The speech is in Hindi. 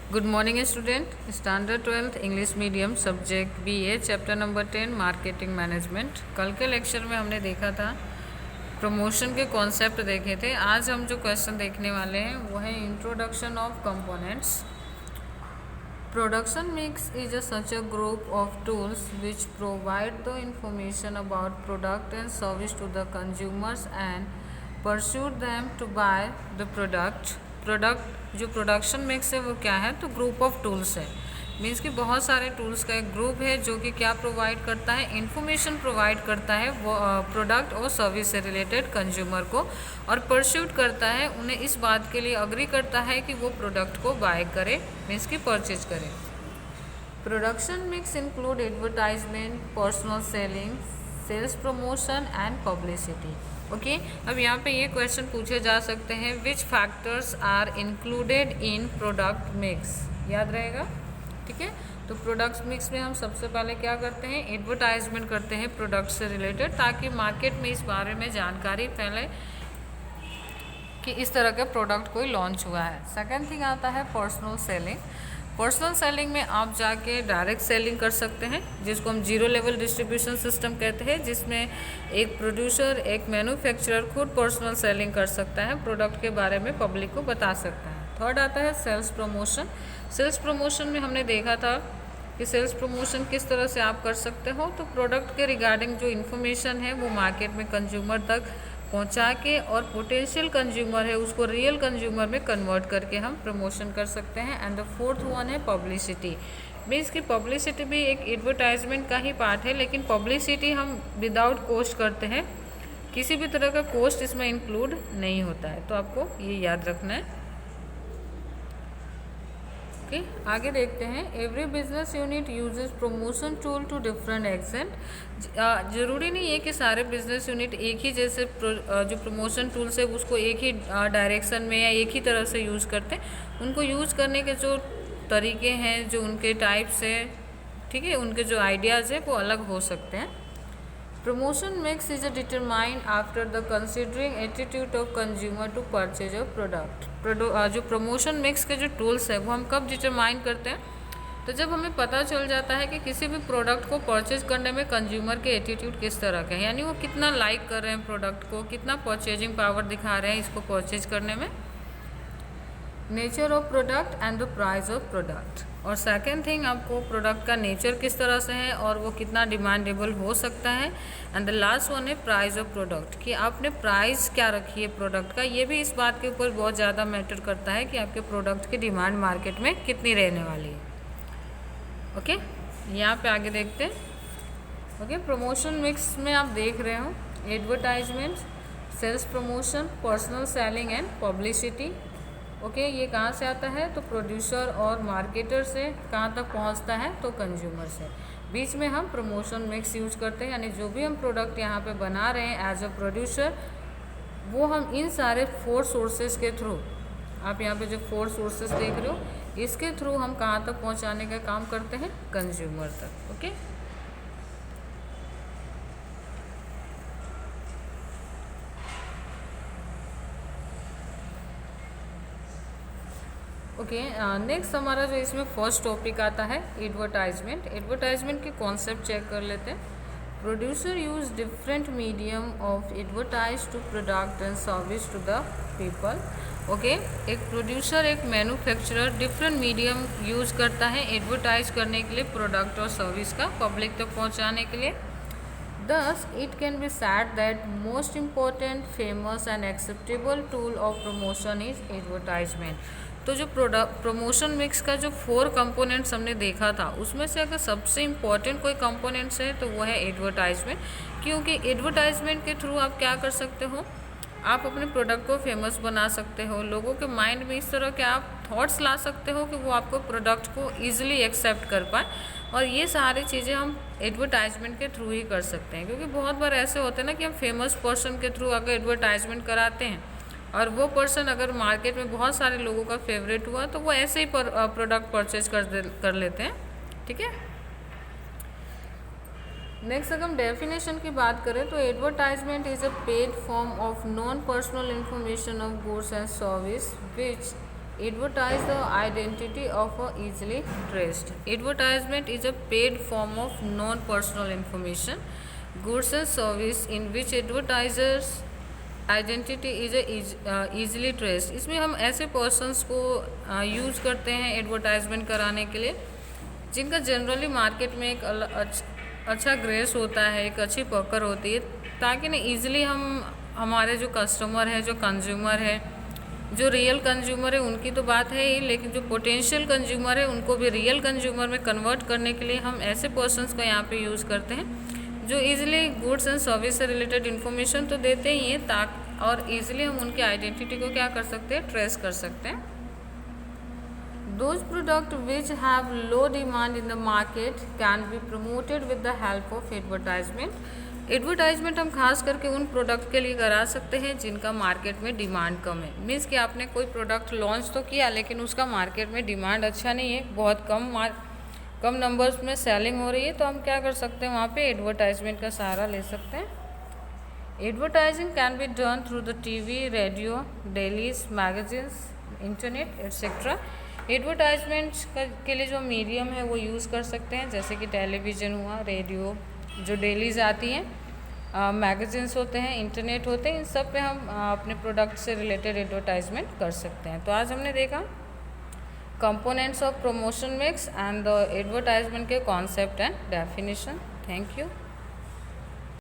Good morning student. Standard 12th English medium subject BA chapter number 10 marketing management. कल के लेक्चर में हमने देखा था प्रमोशन के कॉन्सेप्ट देखे थे। आज हम जो क्वेश्चन देखने वाले हैं वो है introduction of components. Production mix is such a group of tools which provide the information about product and service to the consumers and persuade them to buy the product जो प्रोडक्शन मिक्स है वो क्या है, तो ग्रुप ऑफ टूल्स है। मीन्स कि बहुत सारे टूल्स का एक ग्रुप है जो कि क्या प्रोवाइड करता है, इन्फॉर्मेशन प्रोवाइड करता है वो प्रोडक्ट और सर्विस से रिलेटेड कंज्यूमर को, और परस्यूट करता है उन्हें इस बात के लिए अग्री करता है कि वो प्रोडक्ट को बाय करे, मीन्स कि परचेज करे। Production mix include advertisement, personal selling, sales promotion and publicity. Okay, अब यहाँ पे ये क्वेश्चन पूछे जा सकते हैं, which factors are included in product mix, याद रहेगा। ठीक है, तो प्रोडक्ट मिक्स में हम सबसे पहले क्या करते हैं, एडवर्टाइजमेंट करते हैं प्रोडक्ट से रिलेटेड, ताकि मार्केट में इस बारे में जानकारी फैले कि इस तरह का प्रोडक्ट कोई लॉन्च हुआ है। सेकेंड थिंग आता है पर्सनल सेलिंग। पर्सनल सेलिंग में आप जाके डायरेक्ट सेलिंग कर सकते हैं, जिसको हम जीरो लेवल डिस्ट्रीब्यूशन सिस्टम कहते हैं, जिसमें एक प्रोड्यूसर एक मैन्युफैक्चरर खुद पर्सनल सेलिंग कर सकता है, प्रोडक्ट के बारे में पब्लिक को बता सकता है। थर्ड आता है सेल्स प्रमोशन। सेल्स प्रमोशन में हमने देखा था कि सेल्स प्रमोशन किस तरह से आप कर सकते हो, तो प्रोडक्ट के रिगार्डिंग जो इन्फॉर्मेशन है वो मार्केट में कंज्यूमर तक पहुंचा के और पोटेंशियल कंज्यूमर है उसको रियल कंज्यूमर में कन्वर्ट करके हम प्रमोशन कर सकते हैं। एंड द फोर्थ वन है पब्लिसिटी। मीन्स की पब्लिसिटी भी एक एडवर्टाइजमेंट का ही पार्ट है, लेकिन पब्लिसिटी हम विदाउट कॉस्ट करते हैं, किसी भी तरह का कॉस्ट इसमें इंक्लूड नहीं होता है, तो आपको ये याद रखना है। ओके, आगे देखते हैं। Every business unit uses promotion tool to different extent. ज़रूरी नहीं है कि सारे बिजनेस यूनिट एक ही जैसे जो प्रमोशन टूल्स है उसको एक ही डायरेक्शन में या एक ही तरह से यूज़ करते हैं। उनको यूज़ करने के जो तरीके हैं, जो उनके टाइप्स है, ठीक है, उनके जो आइडियाज़ है वो अलग हो सकते हैं। Promotion mix is determined after the considering attitude of consumer to purchase a product. जो प्रमोशन मिक्स के जो टूल्स है वो हम कब डिटरमाइन करते हैं, तो जब हमें पता चल जाता है कि किसी भी प्रोडक्ट को परचेज करने में कंज्यूमर के एटीट्यूड किस तरह के हैं, यानी वो कितना लाइक कर रहे हैं प्रोडक्ट को, कितना परचेजिंग पावर दिखा रहे हैं इसको परचेज करने में। Nature of product and the price of product. और सेकेंड थिंग, आपको प्रोडक्ट का नेचर किस तरह से है और वो कितना डिमांडेबल हो सकता है। एंड द लास्ट वन है प्राइस ऑफ प्रोडक्ट, कि आपने प्राइस क्या रखी है प्रोडक्ट का। ये भी इस बात के ऊपर बहुत ज़्यादा मैटर करता है कि आपके प्रोडक्ट की डिमांड मार्केट में कितनी रहने वाली है। ओके, यहाँ पे आगे देखते हैं। ओके, प्रमोशन मिक्स में आप देख रहे हो advertisement, sales promotion, personal selling and publicity. Okay, ये कहाँ से आता है, तो प्रोड्यूसर और मार्केटर से कहाँ तक पहुँचता है, तो कंज्यूमर से। बीच में हम प्रमोशन मिक्स यूज करते हैं, यानी जो भी हम प्रोडक्ट यहाँ पे बना रहे हैं एज अ प्रोड्यूसर, वो हम इन सारे 4 सोर्सेज के थ्रू, आप यहाँ पे जो 4 सोर्सेज देख रहे हो, इसके थ्रू हम कहाँ तक पहुँचाने का काम करते हैं, कंज्यूमर तक। ओके, ओके, नेक्स्ट हमारा जो इसमें फर्स्ट टॉपिक आता है एडवर्टाइजमेंट। एडवर्टाइजमेंट के कॉन्सेप्ट चेक कर लेते हैं। Producer use different medium of advertise to product and service to the people. Okay, एक प्रोड्यूसर, एक मैन्युफैक्चरर डिफरेंट मीडियम यूज़ करता है एडवर्टाइज करने के लिए प्रोडक्ट और सर्विस का पब्लिक तक पहुँचाने के लिए। Thus, it can be said that most important, famous and acceptable tool of promotion is advertisement. तो जो प्रमोशन मिक्स का जो 4 कंपोनेंट्स हमने देखा था, उसमें से अगर सबसे इम्पॉर्टेंट कोई कंपोनेंट्स है तो वो है एडवर्टाइजमेंट। क्योंकि एडवर्टाइजमेंट के थ्रू आप क्या कर सकते हो, आप अपने प्रोडक्ट को फेमस बना सकते हो, लोगों के माइंड में इस तरह के आप थॉट्स ला सकते हो कि वो आपको प्रोडक्ट को ईजिली एक्सेप्ट कर पाए, और ये सारी चीज़ें हम एडवर्टाइजमेंट के थ्रू ही कर सकते हैं। क्योंकि बहुत बार ऐसे होते हैं ना कि हम फेमस पर्सन के थ्रू अगर एडवर्टाइजमेंट कराते हैं और वो पर्सन अगर मार्केट में बहुत सारे लोगों का फेवरेट हुआ तो वो ऐसे ही प्रोडक्ट परचेज कर लेते हैं। ठीक है, नेक्स्ट अगर हम डेफिनेशन की बात करें तो advertisement is a paid form of non personal information of goods and service which Advertise the identity of a easily traced. Advertisement is a paid form of non-personal information, goods and service in which advertisers identity is easily traced. इसमें हम ऐसे पर्सनस को यूज़ करते हैं एडवर्टाइजमेंट कराने के लिए जिनका जनरली मार्केट में एक अच्छा ग्रेस होता है, एक अच्छी पकड़ होती है, ताकि ना ईजिली हम हमारे जो कस्टमर है, जो कंज्यूमर है, जो रियल कंज्यूमर है उनकी तो बात है ही, लेकिन जो पोटेंशियल कंज्यूमर है उनको भी रियल कंज्यूमर में कन्वर्ट करने के लिए हम ऐसे पर्सनस को यहाँ पे यूज़ करते हैं जो इजीली गुड्स एंड सर्विस से रिलेटेड इन्फॉर्मेशन तो देते ही हैं और इजीली हम उनकी आइडेंटिटी को क्या कर सकते हैं, ट्रेस कर सकते हैं. Those products which have low demand in the market can be promoted with the help of advertisement. Advertisement हम खास करके उन प्रोडक्ट के लिए करा सकते हैं जिनका मार्केट में डिमांड कम है. मीन्स कि आपने कोई प्रोडक्ट लॉन्च तो किया लेकिन उसका मार्केट में डिमांड अच्छा नहीं है, बहुत कम नंबर्स में सेलिंग हो रही है, तो हम क्या कर सकते हैं, वहाँ पे एडवर्टाइजमेंट का सहारा ले सकते हैं. Advertising can be done through the TV, radio, dailies, magazines, internet etcetera. Advertisement के लिए जो मीडियम है वो यूज़ कर सकते हैं, जैसे कि टेलीविज़न हुआ, रेडियो, जो डेलीज आती हैं, मैगजीन्स होते हैं, इंटरनेट होते हैं, इन सब पे हम अपने प्रोडक्ट से रिलेटेड एडवर्टाइजमेंट कर सकते हैं. तो आज हमने देखा components of promotion mix and the advertisement के concept and definition. Thank you.